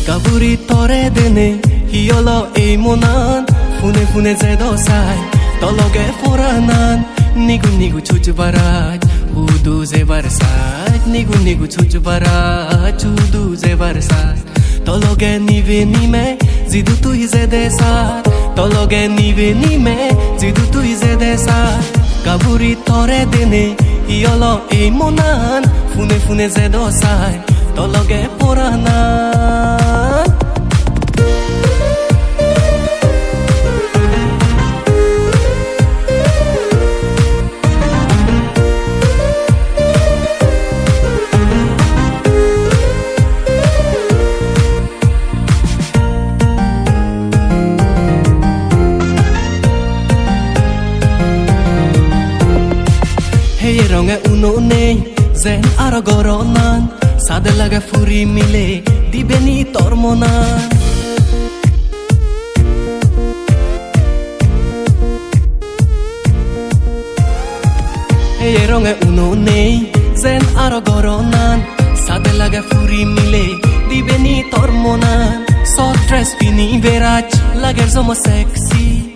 কাবুরি তরে দেনে হিয়লো এই মনান ফুনে ফুনে যে দসাই তলগে ফোরানান নিগু নিগু ছুচ বারাজ উদু যে বারসাজ নিগু নিগু ছুচ বারাজ উদু যে বারসাজ তলগে নিবে নিমে জিদু তুই যে দেসাত তলগে নিবে নিমে জিদু তুই যে দেসাত কাবুরি তরে দেনে হিয়লো এই মনান ফুনে ফুনে যে দসাই তলগে ফোরানান Hey ronge uno nei zen aro goronan sade laga furi mile dibeni tormonan Hey ronge uno nei zen aro goronan sade laga furi mile dibeni tormonan soft dress pini verach lager zomo sexy